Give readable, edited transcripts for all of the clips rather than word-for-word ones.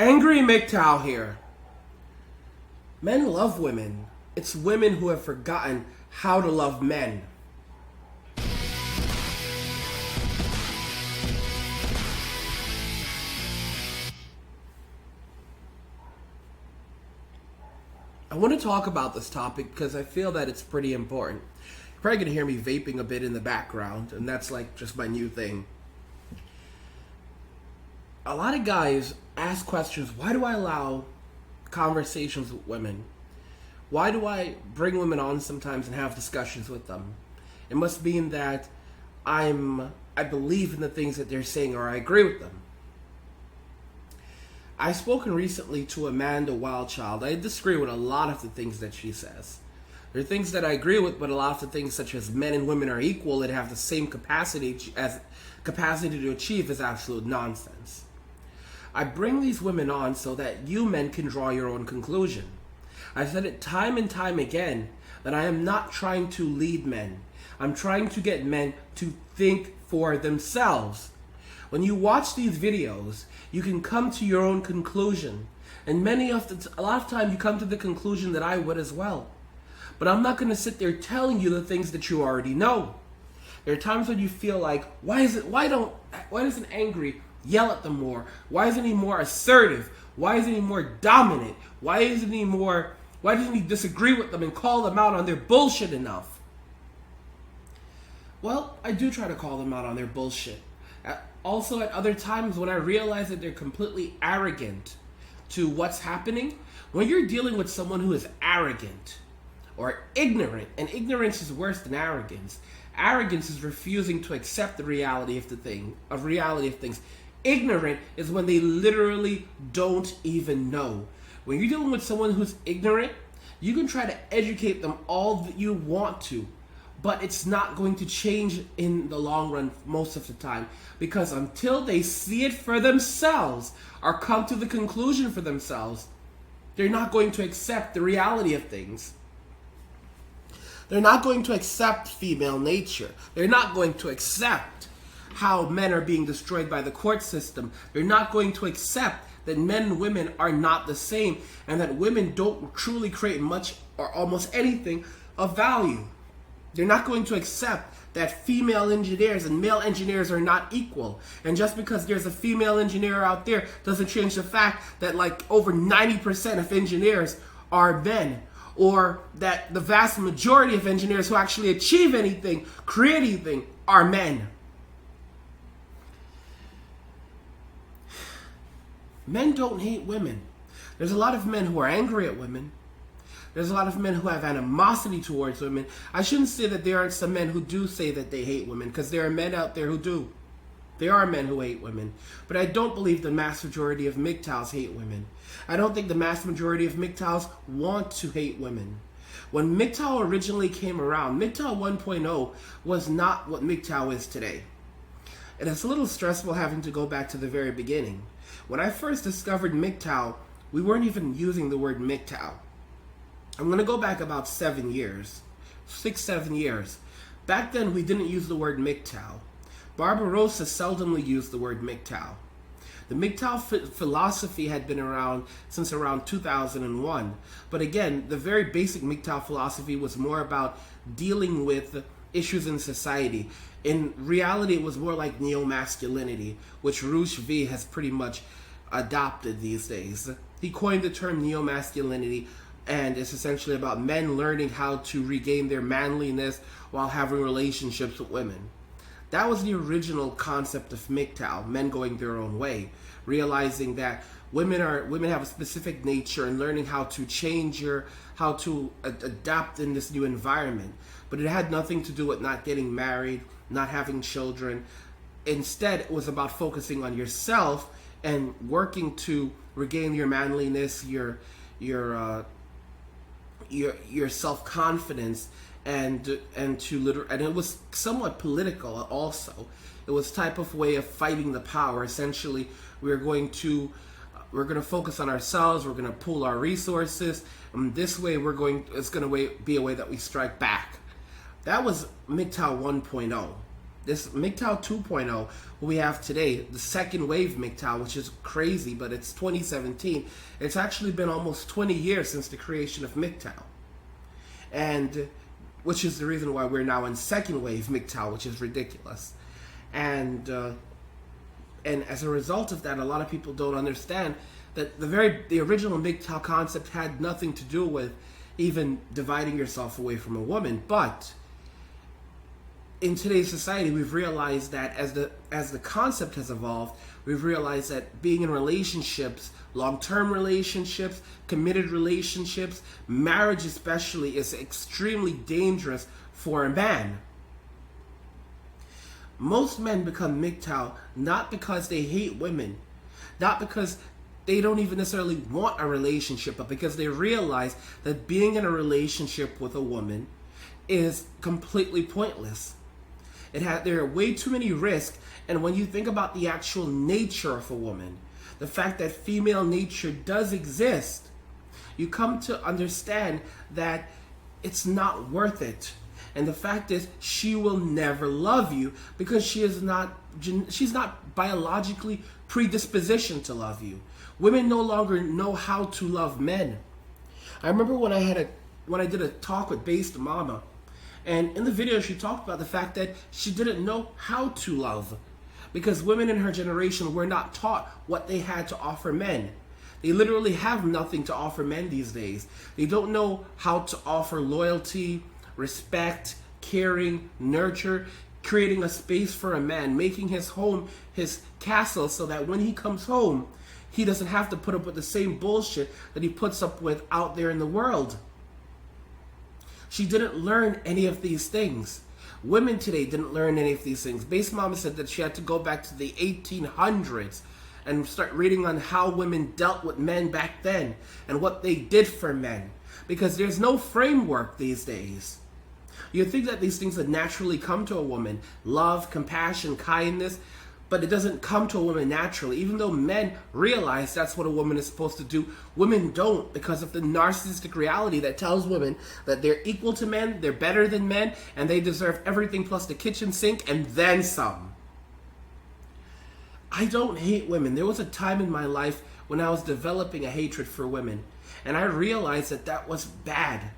Angry Mgtow here. Men love women. It's women who have forgotten how to love men. I want to talk about this topic because I feel that it's pretty important. You're probably going to hear me vaping a bit in the background, and that's like just my new thing. A lot of guys ask questions, why do I allow conversations with women? Why do I bring women on sometimes and have discussions with them? It must mean that I believe in the things that they're saying, or I agree with them. I've spoken recently to Amanda Wildchild. I disagree with a lot of the things that she says. There are things that I agree with, but a lot of the things such as men and women are equal and have the same capacity to achieve is absolute nonsense. I bring these women on so that you men can draw your own conclusion. I've said it time and time again that I am not trying to lead men. I'm trying to get men to think for themselves. When you watch these videos, you can come to your own conclusion. And a lot of times you come to the conclusion that I would as well. But I'm not going to sit there telling you the things that you already know. There are times when you feel like, why doesn't Angry yell at them more? Why isn't he more assertive? Why isn't he more dominant? Why doesn't he disagree with them and call them out on their bullshit enough? Well, I do try to call them out on their bullshit. Also, at other times when I realize that they're completely arrogant to what's happening, when you're dealing with someone who is arrogant or ignorant, and ignorance is worse than arrogance. Arrogance is refusing to accept the reality of things. Ignorant is when they literally don't even know. When you're dealing with someone who's ignorant, you can try to educate them all that you want to, but it's not going to change in the long run most of the time, because until they see it for themselves or come to the conclusion for themselves, they're not going to accept the reality of things. They're not going to accept female nature. They're not going to accept how men are being destroyed by the court system. They're not going to accept that men and women are not the same, and that women don't truly create much or almost anything of value. They're not going to accept that female engineers and male engineers are not equal. And just because there's a female engineer out there doesn't change the fact that like over 90% of engineers are men. Or that the vast majority of engineers who actually achieve anything, create anything, are men. Men don't hate women. There's a lot of men who are angry at women. There's a lot of men who have animosity towards women. I shouldn't say that there aren't some men who do say that they hate women, because there are men out there who do. There are men who hate women. But I don't believe the mass majority of Mgtows hate women. I don't think the mass majority of Mgtows want to hate women. When Mgtow originally came around, Mgtow 1.0 was not what Mgtow is today. And it's a little stressful having to go back to the very beginning. When I first discovered Mgtow, we weren't even using the word Mgtow. I'm going to go back about 7 years. 6-7 years. Back then, we didn't use the word Mgtow. Barbarossa seldomly used the word Mgtow. The Mgtow philosophy had been around since around 2001. But again, the very basic Mgtow philosophy was more about dealing with issues in society. In reality, it was more like neo-masculinity, which Rush V has pretty much adopted these days. He coined the term neo-masculinity, and it's essentially about men learning how to regain their manliness while having relationships with women. That was the original concept of Mgtow, men going their own way, realizing that women have a specific nature and learning how to how to adapt in this new environment. But it had nothing to do with not getting married, not having children. Instead, it was about focusing on yourself and working to regain your manliness, your self-confidence, and it was somewhat political also. It was type of way of fighting the power. Essentially, we're going to focus on ourselves. We're going to pool our resources, and this way it's going to be a way that we strike back. That was Mgtow 1.0. this Mgtow 2.0, what we have today, the second wave Mgtow, which is crazy, but it's 2017. It's actually been almost 20 years since the creation of Mgtow. And which is the reason why we're now in second wave Mgtow, which is ridiculous. And as a result of that, a lot of people don't understand that the original Mgtow concept had nothing to do with even dividing yourself away from a woman. But in today's society, we've realized that as the concept has evolved, we've realized that being in relationships, long-term relationships, committed relationships, marriage especially, is extremely dangerous for a man. Most men become Mgtow not because they hate women, not because they don't even necessarily want a relationship, but because they realize that being in a relationship with a woman is completely pointless. There are way too many risks, and when you think about the actual nature of a woman, the fact that female nature does exist, you come to understand that it's not worth it. And the fact is, she will never love you because she's not biologically predispositioned to love you. Women no longer know how to love men. I remember when I did a talk with Based Mama, and in the video she talked about the fact that she didn't know how to love because women in her generation were not taught what they had to offer men. They literally have nothing to offer men these days. They don't know how to offer loyalty, respect, caring, nurture, creating a space for a man, making his home his castle so that when he comes home, he doesn't have to put up with the same bullshit that he puts up with out there in the world. She didn't learn any of these things. Women today didn't learn any of these things. Base Mama said that she had to go back to the 1800s and start reading on how women dealt with men back then and what they did for men. Because there's no framework these days. You think that these things would naturally come to a woman. Love, compassion, kindness. But it doesn't come to a woman naturally. Even though men realize that's what a woman is supposed to do, women don't because of the narcissistic reality that tells women that they're equal to men, they're better than men, and they deserve everything plus the kitchen sink and then some. I don't hate women. There was a time in my life when I was developing a hatred for women, and I realized that that was bad.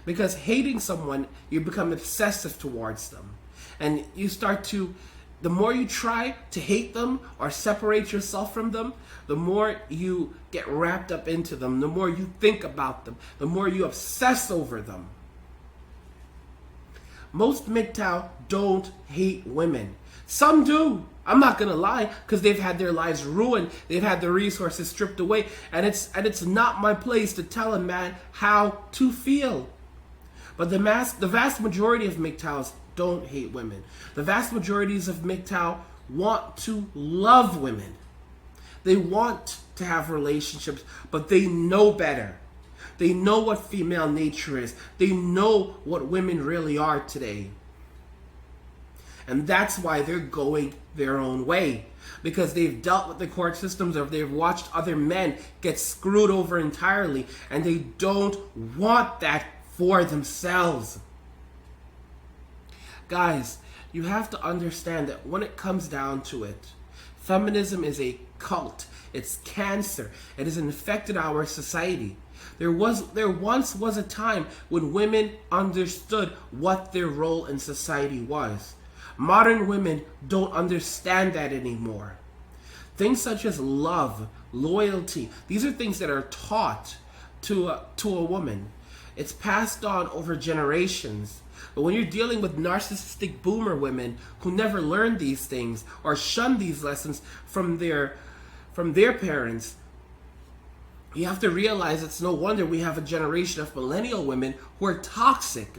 Because hating someone, you become obsessive towards them. And you start to, the more you try to hate them or separate yourself from them, the more you get wrapped up into them, the more you think about them, the more you obsess over them. Most Mgtow don't hate women. Some do. I'm not gonna lie, because they've had their lives ruined, they've had their resources stripped away, and it's not my place to tell a man how to feel. But the vast majority of Mgtows don't hate women. The vast majorities of Mgtow want to love women. They want to have relationships, but they know better. They know what female nature is. They know what women really are today. And that's why they're going their own way. Because they've dealt with the court systems or they've watched other men get screwed over entirely. And they don't want that for themselves. Guys, you have to understand that when it comes down to it, feminism is a cult. It's cancer. It has infected our society. There once was a time when women understood what their role in society was. Modern women don't understand that anymore. Things such as love, loyalty, these are things that are taught to a woman. It's passed on over generations. But when you're dealing with narcissistic boomer women who never learned these things or shun these lessons from their parents, you have to realize it's no wonder we have a generation of millennial women who are toxic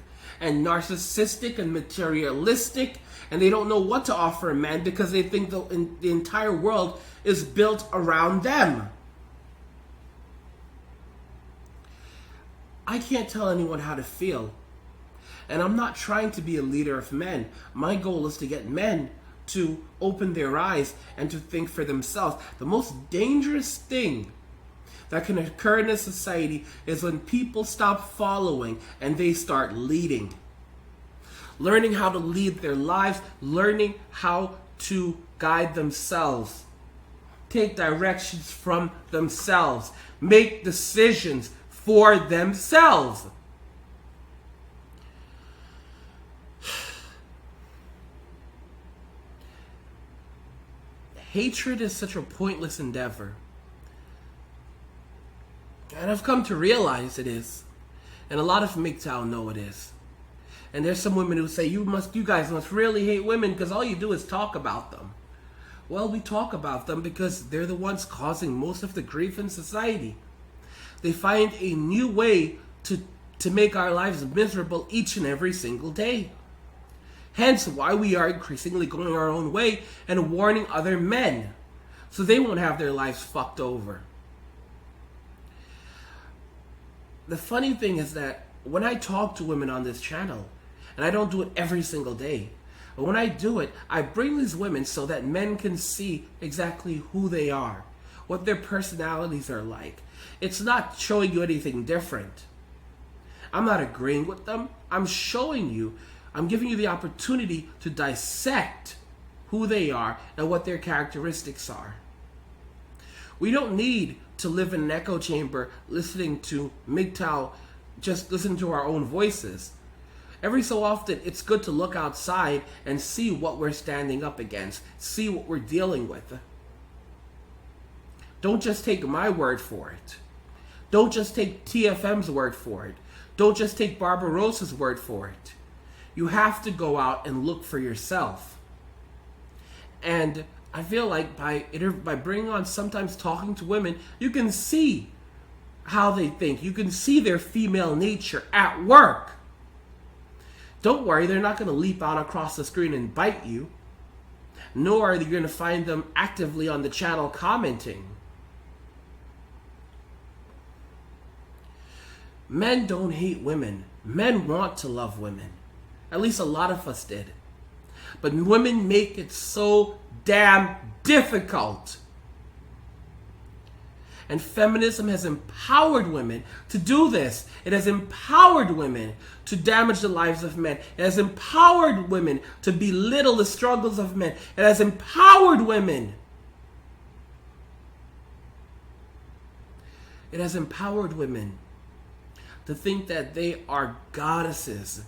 and narcissistic and materialistic, and they don't know what to offer a man because they think the entire world is built around them. I can't tell anyone how to feel. And I'm not trying to be a leader of men. My goal is to get men to open their eyes and to think for themselves. The most dangerous thing that can occur in a society is when people stop following and they start leading. learning how to lead their lives, learning how to guide themselves, take directions from themselves, make decisions for themselves. Hatred is such a pointless endeavor. And I've come to realize it is. And a lot of Mgtow know it is. And there's some women who say, you guys must really hate women because all you do is talk about them. Well, we talk about them because they're the ones causing most of the grief in society. They find a new way to make our lives miserable each and every single day. Hence why we are increasingly going our own way and warning other men so they won't have their lives fucked over. The funny thing is that when I talk to women on this channel, and I don't do it every single day, but when I do it, I bring these women so that men can see exactly who they are, what their personalities are like. It's not showing you anything different. I'm not agreeing with them. I'm showing you, I'm giving you the opportunity to dissect who they are and what their characteristics are. We don't need to live in an echo chamber listening to Mgtow, just listen to our own voices. Every so often, it's good to look outside and see what we're standing up against, see what we're dealing with. Don't just take my word for it. Don't just take TFM's word for it. Don't just take Barbarosa's word for it. You have to go out and look for yourself. And I feel like by bringing on, sometimes talking to women, you can see how they think. You can see their female nature at work. Don't worry, they're not going to leap out across the screen and bite you. Nor are you going to find them actively on the channel commenting. Men don't hate women. Men want to love women. At least a lot of us did. But women make it so damn difficult. And feminism has empowered women to do this. It has empowered women to damage the lives of men. It has empowered women to belittle the struggles of men. It has empowered women. It has empowered women to think that they are goddesses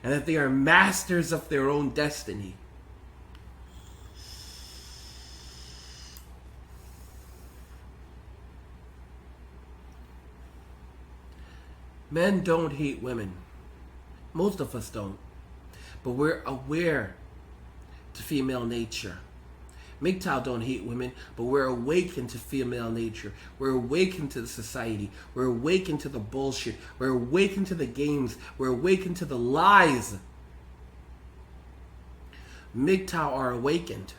and that they are masters of their own destiny. Men don't hate women. Most of us don't. But we're aware to female nature. Mgtow don't hate women, but we're awakened to female nature. We're awakened to the society. We're awakened to the bullshit. We're awakened to the games. We're awakened to the lies. Mgtow are awakened.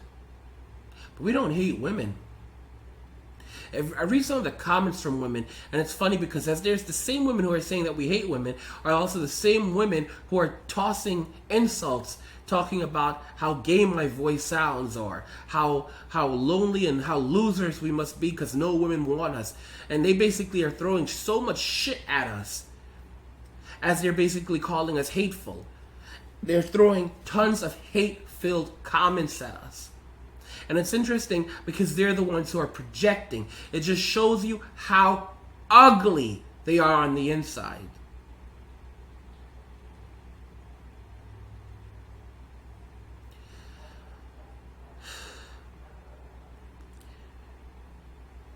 But we don't hate women. I read some of the comments from women, and it's funny because as there's the same women who are saying that we hate women are also the same women who are tossing insults, talking about how gay my voice sounds, or how lonely and how losers we must be because no women want us. And they basically are throwing so much shit at us as they're basically calling us hateful. They're throwing tons of hate-filled comments at us. And it's interesting because they're the ones who are projecting. It just shows you how ugly they are on the inside.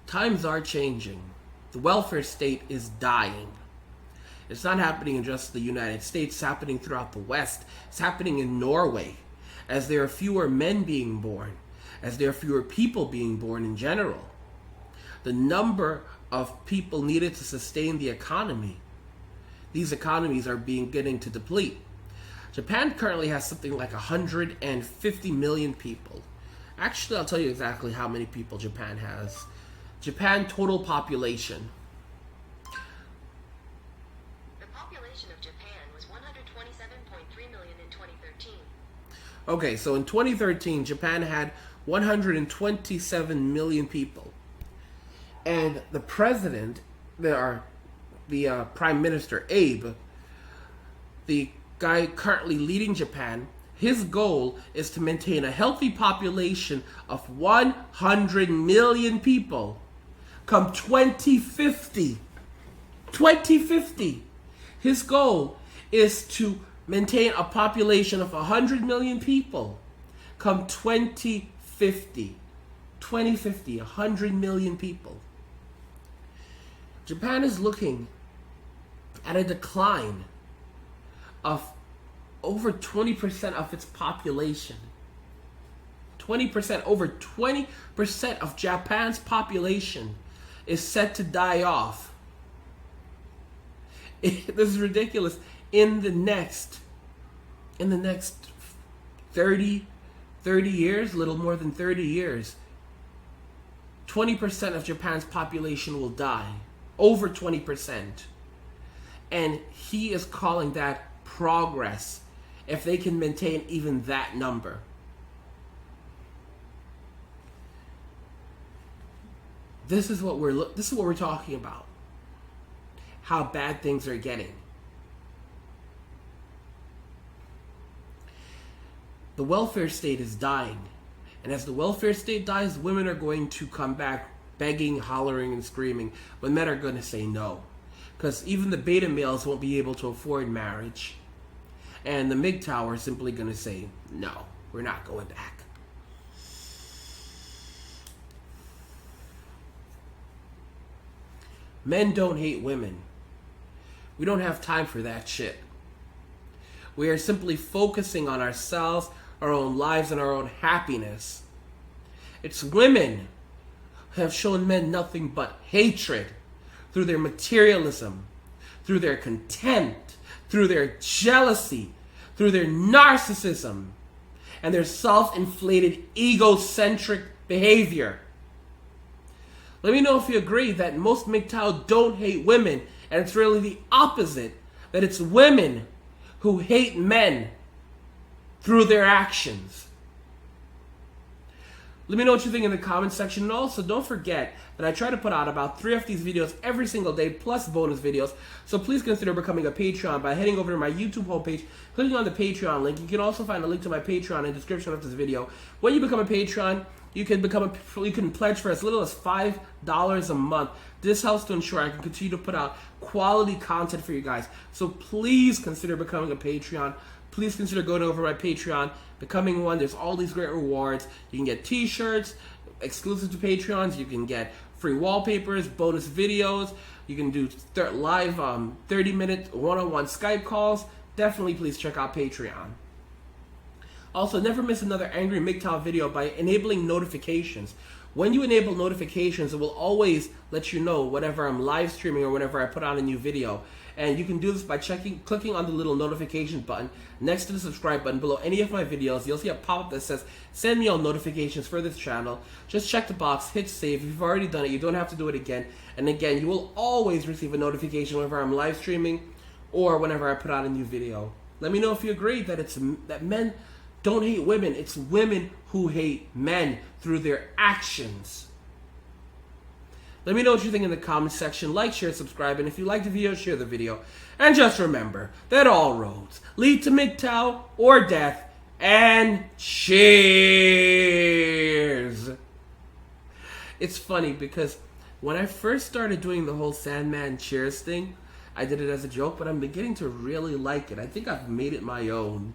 Times are changing. The welfare state is dying. It's not happening in just the United States. It's happening throughout the West. It's happening in Norway, as there are fewer men being born, as there are fewer people being born in general. The number of people needed to sustain the economy, these economies are getting to deplete. Japan currently has something like 150 million people. Actually, I'll tell you exactly how many people Japan has. Japan total population. The population of Japan was 127.3 million in 2013. Okay, so in 2013, Japan had 127 million people. And the president, the Prime Minister, Abe, the guy currently leading Japan, his goal is to maintain a healthy population of 100 million people come 2050. 2050. His goal is to maintain a population of 100 million people come 2050. 2050, 100 million people. Japan is looking at a decline of over 20% of its population. 20%, over 20% of Japan's population is set to die off. This is ridiculous. In the next 30 years, a little more than 30 years, 20% of Japan's population will die. Over 20%. And he is calling that progress if they can maintain even that number. This is what we're talking about. How bad things are getting. The welfare state is dying. And as the welfare state dies, women are going to come back begging, hollering, and screaming, when men are going to say no. Because even the beta males won't be able to afford marriage. And the Mgtow are simply going to say, no, we're not going back. Men don't hate women. We don't have time for that shit. We are simply focusing on ourselves, our own lives, and our own happiness. It's women who have shown men nothing but hatred through their materialism, through their contempt, through their jealousy, through their narcissism, and their self-inflated, egocentric behavior. Let me know if you agree that most Mgtow don't hate women, and it's really the opposite, that it's women who hate men through their actions. Let me know what you think in the comment section, and also don't forget that I try to put out about 3 of these videos every single day, plus bonus videos, so please consider becoming a Patreon by heading over to my YouTube homepage, clicking on the Patreon link. You can also find a link to my Patreon in the description of this video. When you become a Patreon, you can pledge for as little as $5 a month. This helps to ensure I can continue to put out quality content for you guys. So please consider becoming a Patreon. Please consider going over my Patreon, becoming one. There's all these great rewards. You can get t-shirts exclusive to Patreons. You can get free wallpapers, bonus videos. You can do live 30-minute one-on-one Skype calls. Definitely please check out Patreon. Also, never miss another Angry Mgtow video by enabling notifications. When you enable notifications, it will always let you know whenever I'm live streaming or whenever I put out a new video. And you can do this by clicking on the little notification button next to the subscribe button below any of my videos. You'll see a pop-up that says, send me all notifications for this channel. Just check the box, hit save. If you've already done it, you don't have to do it again. And again, you will always receive a notification whenever I'm live streaming or whenever I put out a new video. Let me know if you agree that men don't hate women. It's women who hate men through their actions. Let me know what you think in the comment section. Like, share, subscribe, and if you like the video, share the video. And just remember that all roads lead to Mgtow or death. And cheers! It's funny because when I first started doing the whole Sandman cheers thing, I did it as a joke, but I'm beginning to really like it. I think I've made it my own.